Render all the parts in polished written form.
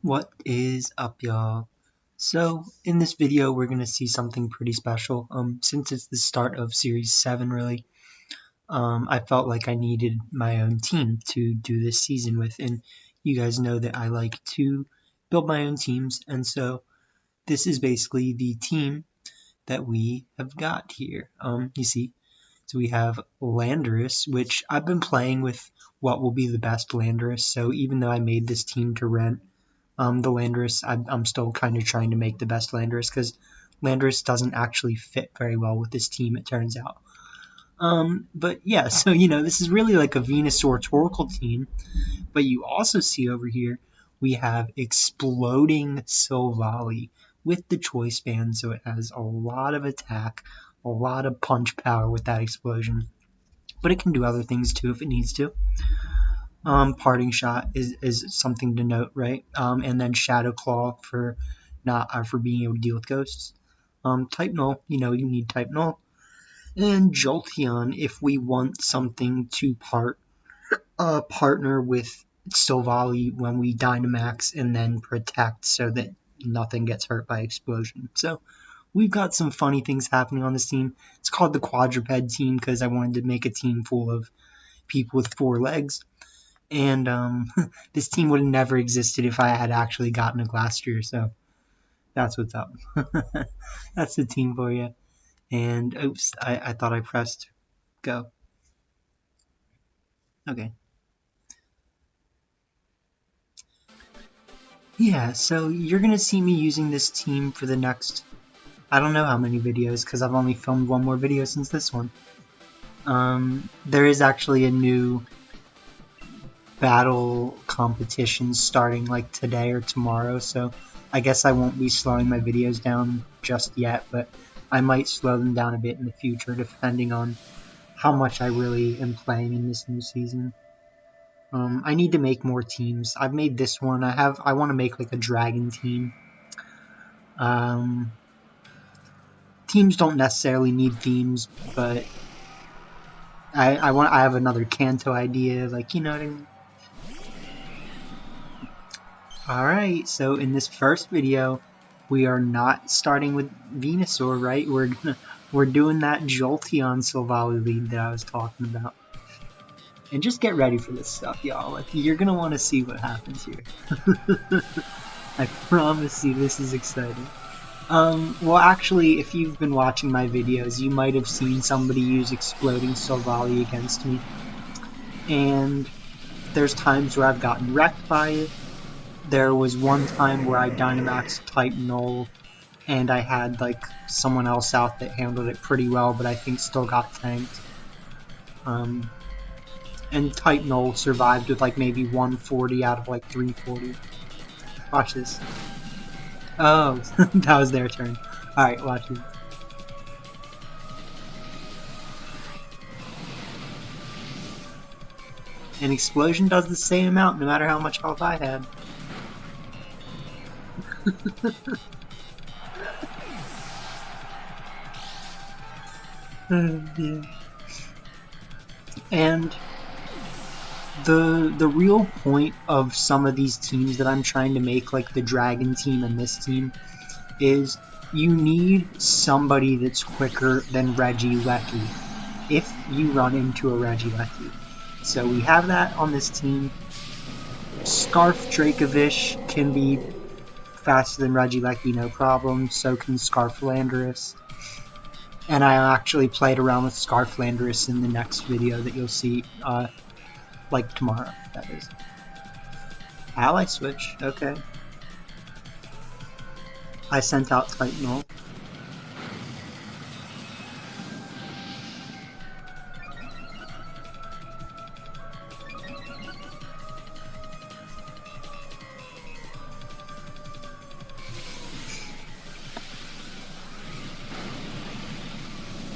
What is up, y'all? So in this video we're gonna see something pretty special. Since it's the start of series 7 really, I felt like I needed my own team to do this season with, and you guys know that I like to build my own teams, and so this is basically the team that we have got here. You see, so we have Landorus, which I've been playing with what will be the best Landorus, so even though I made this team to rent, the Landorus, I'm still kind of trying to make the best Landorus because Landorus doesn't actually fit very well with this team, it turns out. But yeah, so this is really like a Venusaur Torkoal team, but you also see over here we have exploding Silvally with the choice band, so it has a lot of attack, a lot of punch power with that explosion, but it can do other things too if it needs to. Parting shot is something to note, right? And then Shadow Claw for for being able to deal with ghosts. Type Null, you need Type Null. And Jolteon if we want something to partner with Silvally when we Dynamax and then protect so that nothing gets hurt by explosion. So we've got some funny things happening on this team. It's called the quadruped team because I wanted to make a team full of people with 4 legs. And this team would have never existed if I had actually gotten a Glastrier, so that's what's up. That's the team for you. And oops, I thought I pressed go. Okay. Yeah, so you're going to see me using this team for the next, I don't know how many videos, because I've only filmed one more video since this one. There is actually a new battle competitions starting like today or tomorrow, so I guess I won't be slowing my videos down just yet, but I might slow them down a bit in the future depending on how much I really am playing in this new season. I need to make more teams. I've made this one. I want to make like a dragon team. Teams don't necessarily need themes, but I have another Kanto idea, like, you know what I mean? Alright, so in this first video, we are not starting with Venusaur, right? We're doing that Jolteon Silvally lead that I was talking about. And just get ready for this stuff, y'all. Like, you're gonna want to see what happens here. I promise you, this is exciting. Well, actually, if you've been watching my videos, you might have seen somebody use Exploding Silvally against me. And there's times where I've gotten wrecked by it. There was one time where I Dynamaxed Type Null, and I had like someone else out that handled it pretty well, but I think still got tanked. And Type Null survived with like maybe 140 out of like 340. Watch this. Oh, that was their turn. Alright, watch this. An explosion does the same amount no matter how much health I had. Yeah. And the real point of some of these teams that I'm trying to make, like the dragon team and this team, is you need somebody that's quicker than Regileki if you run into a Regileki. So we have that on this team. Scarf Dracovish can be faster than Regileki, no problem. So can Scarf Landorus. And I actually played around with Scarf Landorus in the next video that you'll see, like tomorrow, that is. Ally switch, okay. I sent out Type Null.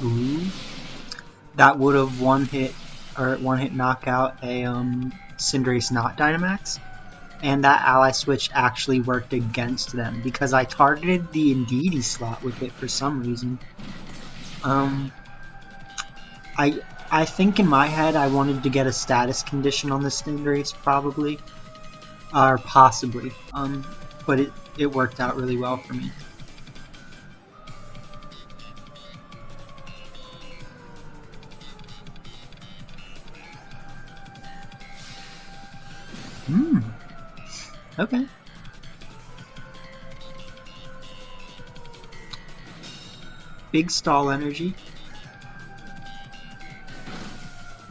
Ooh. That would have one hit knockout a Cinderace not Dynamax, and that ally switch actually worked against them because I targeted the Indeedee slot with it for some reason. I think in my head I wanted to get a status condition on the Cinderace probably, Or possibly. But it worked out really well for me. Okay. Big stall energy.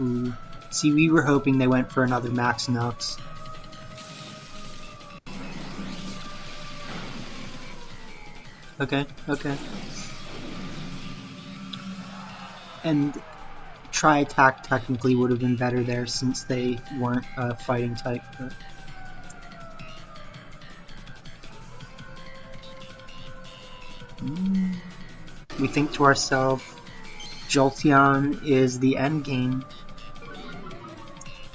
Ooh. See, we were hoping they went for another Max Nux. Okay, okay. And Tri-Attack technically would have been better there since they weren't a fighting type. But... we think to ourselves, Jolteon is the end game.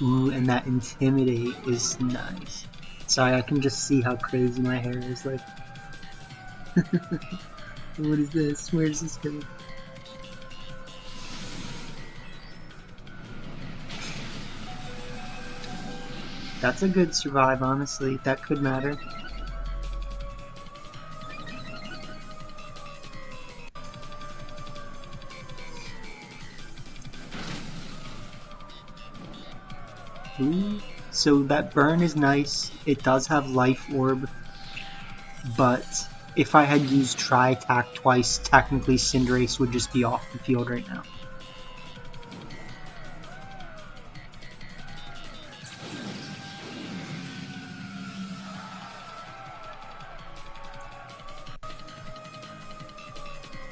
Ooh, and that Intimidate is nice. Sorry, I can just see how crazy my hair is. Like, what is this? Where's this going? That's a good survive, honestly. That could matter. Ooh. So that burn is nice. It does have Life Orb, but if I had used Tri-Attack twice, technically Cinderace would just be off the field right now.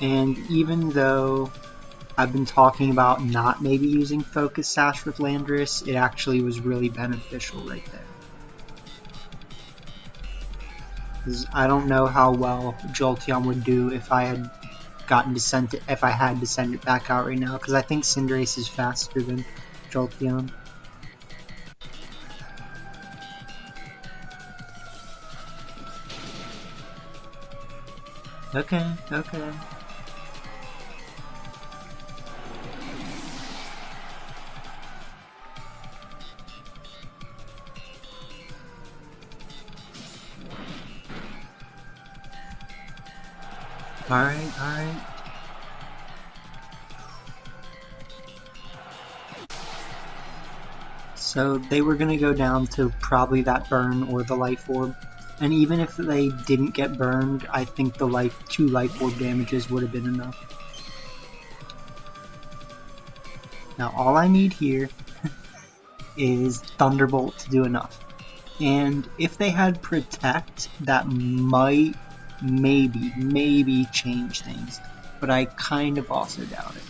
And even though I've been talking about not maybe using Focus Sash with Landorus, it actually was really beneficial right there. I don't know how well Jolteon would do if I had gotten to send it, if I had to send it back out right now, because I think Cinderace is faster than Jolteon. Okay, okay. Alright, alright. So they were going to go down to probably that burn or the Life Orb. And even if they didn't get burned, I think the two Life Orb damages would have been enough. Now all I need here is Thunderbolt to do enough. And if they had Protect, that might maybe change things, but I kind of also doubt it.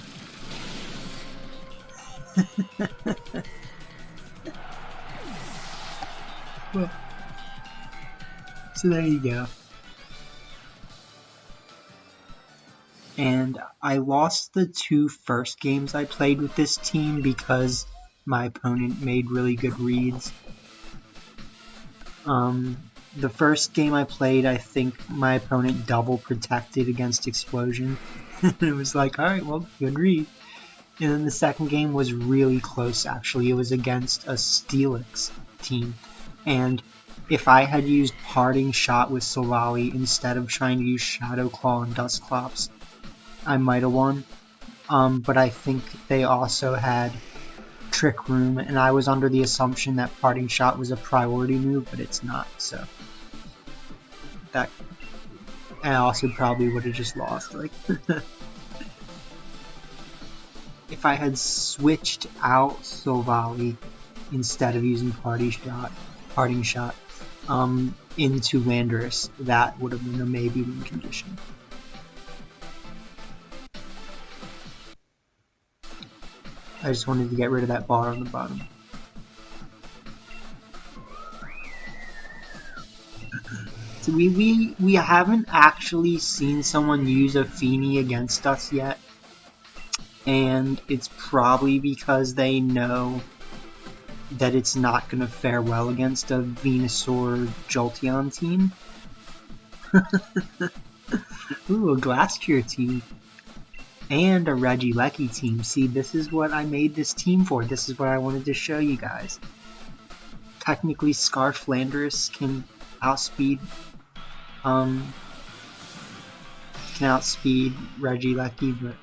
Well, so there you go. And I lost the two first games I played with this team because my opponent made really good reads. The first game I played, I think my opponent double protected against Explosion. It was like, alright, well, good read. And then the second game was really close, actually. It was against a Steelix team. And if I had used Parting Shot with Silvally instead of trying to use Shadow Claw and Dusclops, I might have won. But I think they also had Trick Room, and I was under the assumption that Parting Shot was a priority move, but it's not, so that I also probably would have just lost. Like, if I had switched out Silvally instead of using Parting Shot into Landorus, that would have been a maybe win condition. I just wanted to get rid of that bar on the bottom. So we haven't actually seen someone use a Feeny against us yet, and it's probably because they know that it's not going to fare well against a Venusaur Jolteon team. Ooh, a Glastrier team. And a Regileki team. See, this is what I made this team for. This is what I wanted to show you guys. technically Scarf Landorus can outspeed Regileki, but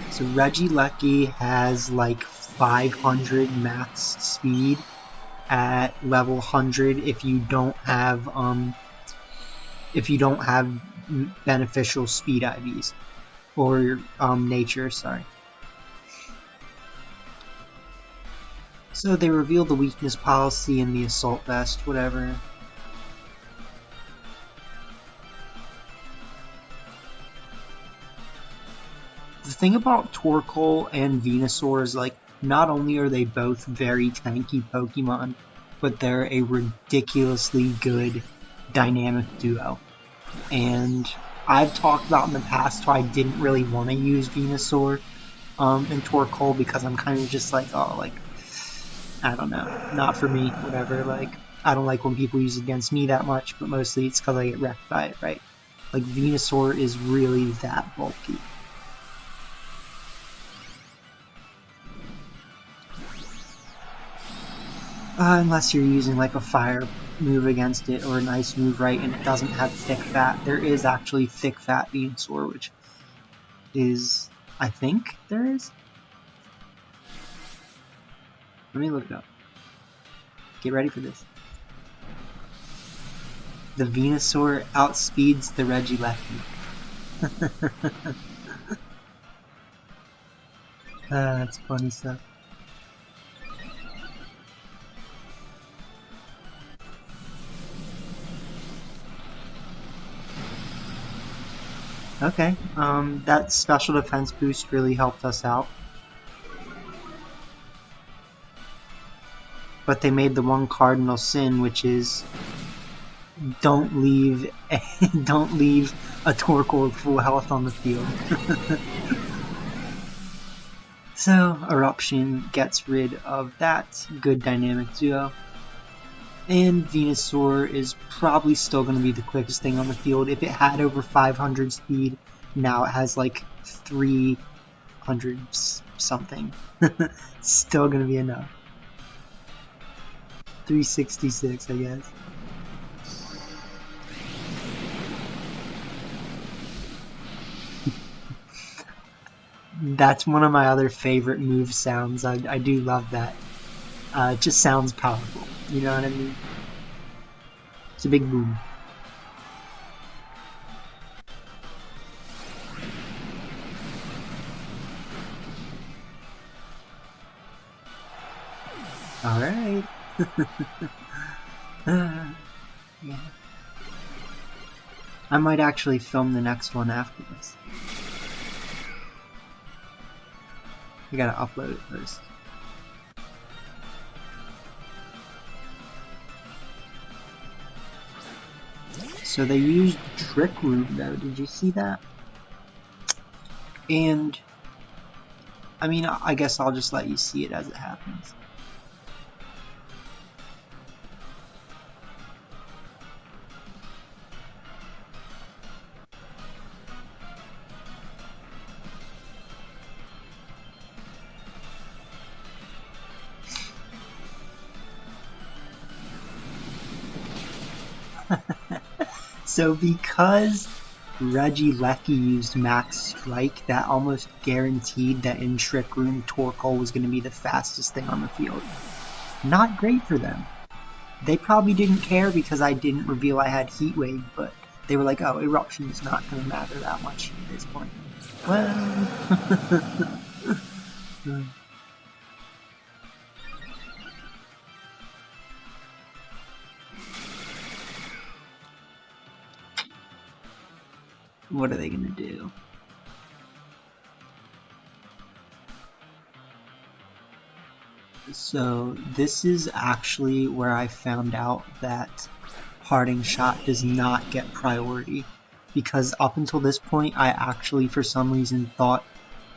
so Regileki has like 500 max speed at level 100 if you don't have beneficial speed IVs or nature, sorry. So they reveal the weakness policy in the assault vest, whatever. The thing about Torkoal and Venusaur is, like, not only are they both very tanky Pokemon, but they're a ridiculously good dynamic duo. And I've talked about in the past how I didn't really want to use Venusaur and Torkoal because I'm kind of just like, oh, like, I don't know, not for me, whatever. Like, I don't like when people use it against me that much, but mostly it's because I get wrecked by it, right? Like, Venusaur is really that bulky. Unless you're using like a fire move against it or an ice move, right, and it doesn't have thick fat. There is actually thick fat Venusaur, which is, I think there is. Let me look it up. Get ready for this. The Venusaur outspeeds the Regileki. That's funny stuff. Okay, that special defense boost really helped us out. But they made the one cardinal sin, which is don't leave a Torkoal with full health on the field. So Eruption gets rid of that good dynamic duo. And Venusaur is probably still going to be the quickest thing on the field. If it had over 500 speed, now it has like 300 something. Still going to be enough. 366, I guess. That's one of my other favorite move sounds. I do love that. It just sounds powerful. You know what I mean? It's a big boom. Alright. Yeah. I might actually film the next one after this. I gotta upload it first. So they used Trick Room though, did you see that? And, I mean, I guess I'll just let you see it as it happens. So because Regileki used Max Strike, that almost guaranteed that in Trick Room, Torkoal was going to be the fastest thing on the field. Not great for them. They probably didn't care because I didn't reveal I had Heat Wave, but they were like, oh, Eruption is not going to matter that much at this point. Well... What are they gonna do? So this is actually where I found out that Parting Shot does not get priority, because up until this point I actually for some reason thought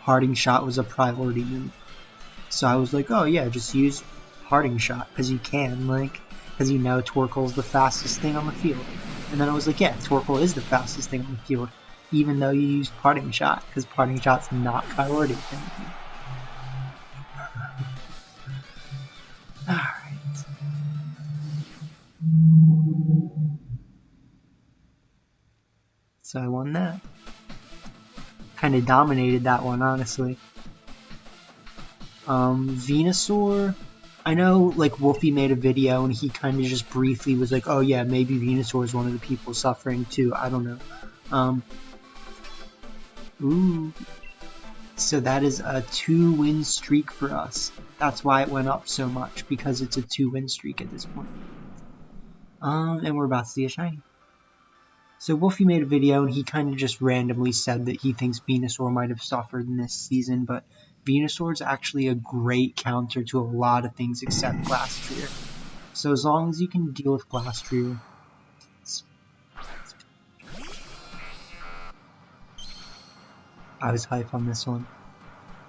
Parting Shot was a priority move. So I was like, oh yeah, just use Parting Shot because you can, like, because you know Torkoal's the fastest thing on the field. And then I was like, yeah, Torkoal is the fastest thing on the field, even though you use Parting Shot, because Parting Shot's not priority. Alright. So I won that. Kind of dominated that one, honestly. Venusaur, I know like Wolfie made a video and he kind of just briefly was like, oh yeah, maybe Venusaur is one of the people suffering too, I don't know. Ooh. So that is a 2-win streak for us. That's why it went up so much, because it's a 2-win streak at this point. And we're about to see a shiny. So Wolfie made a video and he kind of just randomly said that he thinks Venusaur might have suffered in this season, but Venusaur is actually a great counter to a lot of things except Glastrier. So as long as you can deal with Glastrier, I was hype on this one.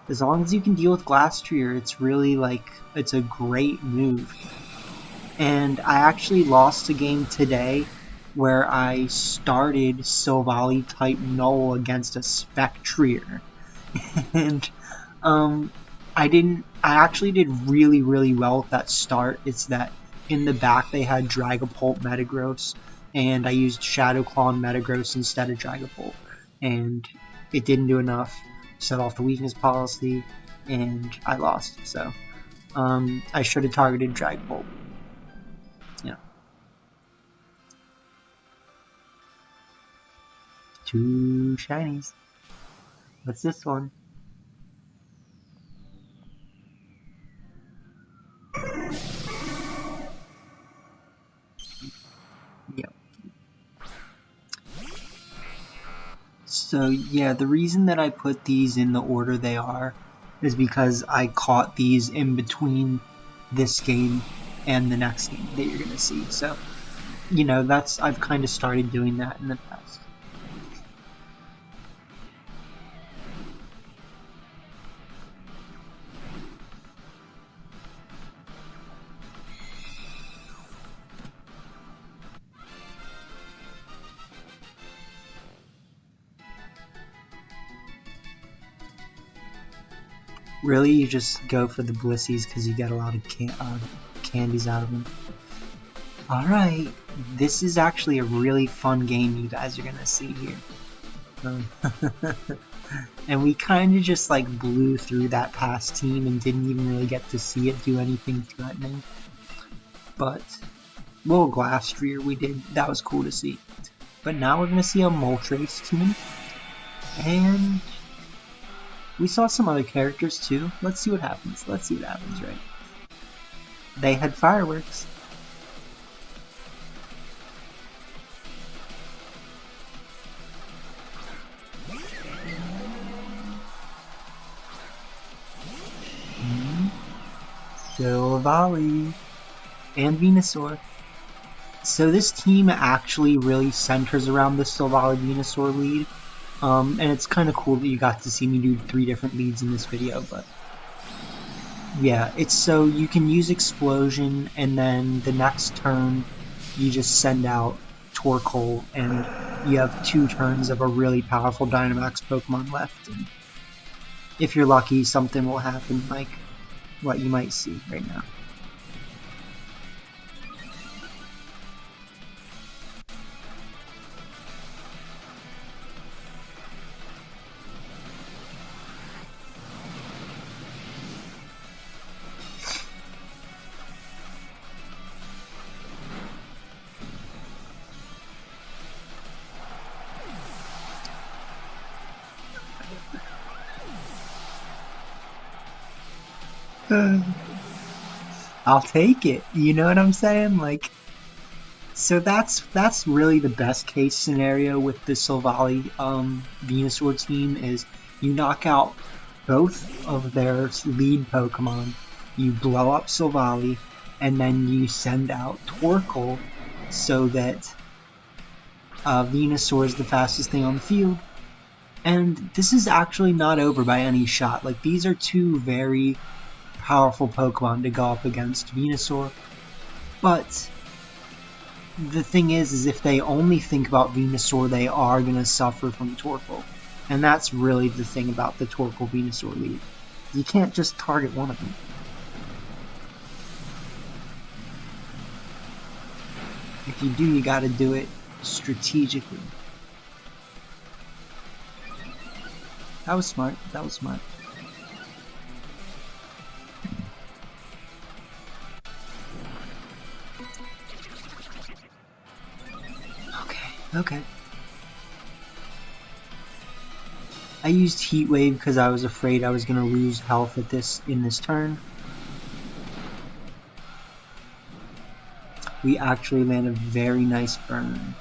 As long as you can deal with Glastrier, it's really like, it's a great move. And I actually lost a game today where I started Silvally type Null against a Spectrier. And I actually did really well with that start. It's that in the back they had Dragapult Metagross, and I used Shadow Claw and Metagross instead of Dragapult, and it didn't do enough. Set off the weakness policy, and I lost. So I should have targeted Dragapult. Yeah. 2 shinies. What's this one? Yep. So yeah, the reason that I put these in the order they are is because I caught these in between this game and the next game that you're gonna see. So, you know, I've kind of started doing that in the past. Really, you just go for the Blissies because you get a lot of candies out of them. Alright, this is actually a really fun game you guys are gonna see here. And we kind of just like blew through that past team and didn't even really get to see it do anything threatening. But, well, Glastrier we did, that was cool to see. But now we're gonna see a Moltres team, and we saw some other characters too. Let's see what happens. Let's see what happens, right? They had fireworks. Silvally and Venusaur. So this team actually really centers around the Silvally Venusaur lead. And it's kind of cool that you got to see me do 3 different leads in this video, but yeah, it's so you can use Explosion, and then the next turn you just send out Torkoal, and you have 2 turns of a really powerful Dynamax Pokemon left, and if you're lucky, something will happen like what you might see right now. I'll take it. You know what I'm saying? Like, so that's really the best case scenario with the Silvally Venusaur team is you knock out both of their lead Pokemon, you blow up Silvally, and then you send out Torkoal so that Venusaur is the fastest thing on the field. And this is actually not over by any shot. Like, these are 2 very powerful Pokemon to go up against Venusaur, but the thing is if they only think about Venusaur, they are going to suffer from Torkoal. And that's really the thing about the Torkoal Venusaur lead. You can't just target one of them. If you do, you gotta do it strategically. That was smart. That was smart. Okay. I used Heat Wave because I was afraid I was gonna lose health at in this turn. We actually land a very nice burn.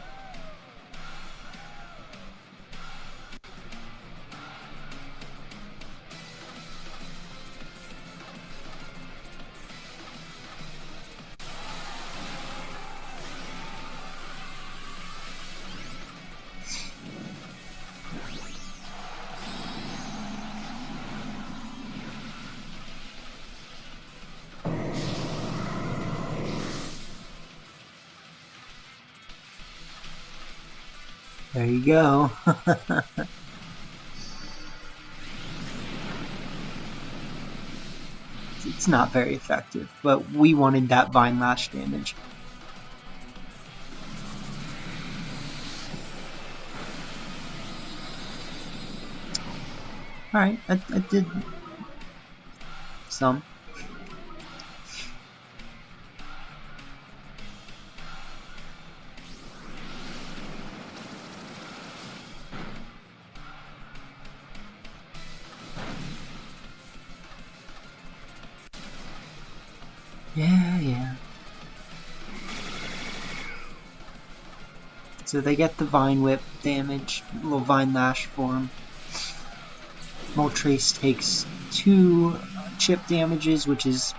There you go. It's not very effective, but we wanted that Vine Lash damage. Alright, I did some. Yeah. So they get the Vine Whip damage, little Vine Lash form. Moltres takes 2 chip damages, which is,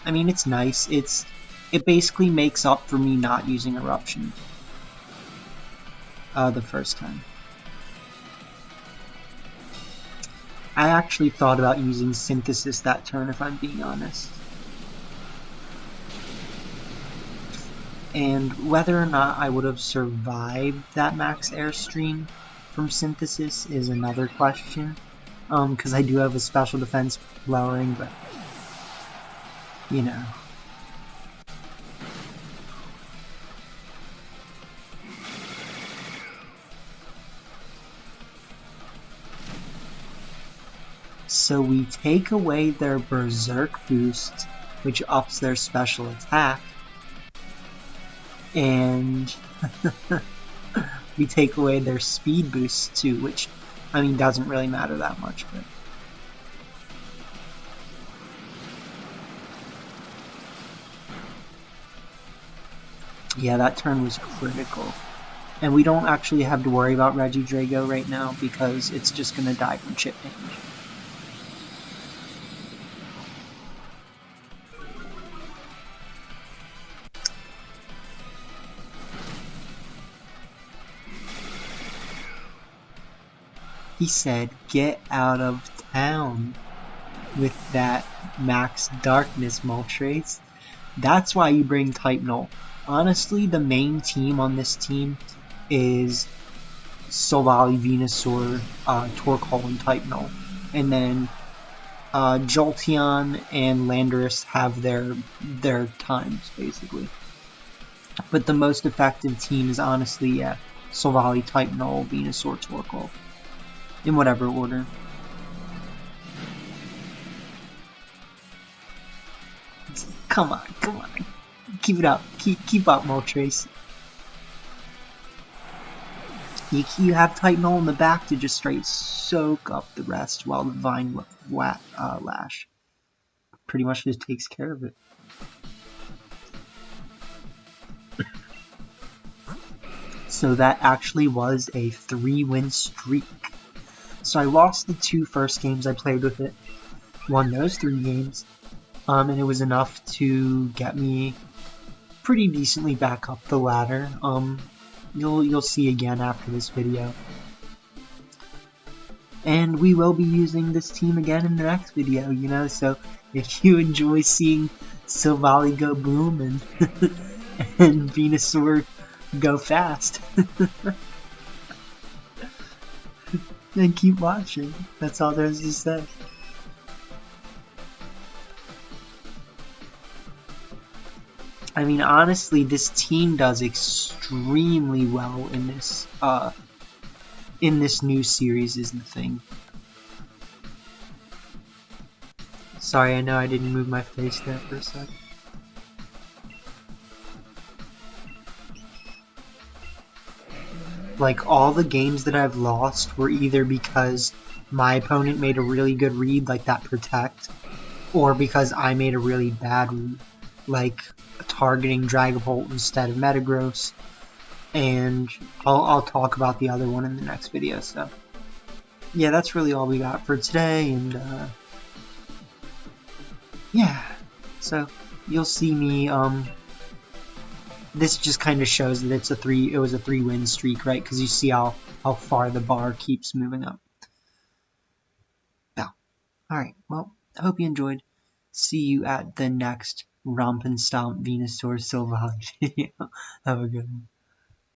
I mean, it's nice. It basically makes up for me not using Eruption the first time. I actually thought about using Synthesis that turn, if I'm being honest. And whether or not I would have survived that max airstream from Synthesis is another question. Because I do have a special defense lowering, but you know. So we take away their Berserk boost, which ups their special attack, and we take away their speed boost too, which, I mean, doesn't really matter that much, but yeah, that turn was critical. And we don't actually have to worry about Regidrago right now because it's just going to die from chip damage. He said, "Get out of town with that max darkness, Moltres." That's why you bring Type Null. Honestly, the main team on this team is Silvally, Venusaur, Torkoal, and Type Null. And then Jolteon and Landorus have their times, basically. But the most effective team is honestly, yeah, Silvally, Type Null, Venusaur, Torkoal. In whatever order. Come on. Keep it up. Keep up, Moltres. You have Type Null in the back to just straight soak up the rest while the Vine Lash pretty much just takes care of it. So that actually was a 3-win streak. So I lost the 2 first games I played with it, won those 3 games, and it was enough to get me pretty decently back up the ladder. You'll see again after this video. And we will be using this team again in the next video, you know, so if you enjoy seeing Silvally go boom and and Venusaur go fast. And keep watching. That's all there's to say. I mean, honestly, this team does extremely well in this new series is the thing. Sorry, I know I didn't move my face there for a sec. Like, all the games that I've lost were either because my opponent made a really good read, like that Protect, or because I made a really bad read, like targeting Dragapult instead of Metagross, and I'll talk about the other one in the next video, so yeah, that's really all we got for today, and yeah, so you'll see me, this just kind of shows that it was a 3-win streak, right, because you see how far the bar keeps moving up. Yeah. Alright, well, I hope you enjoyed. See you at the next Romp and Stomp Venusaur Silvally video. Have a good one.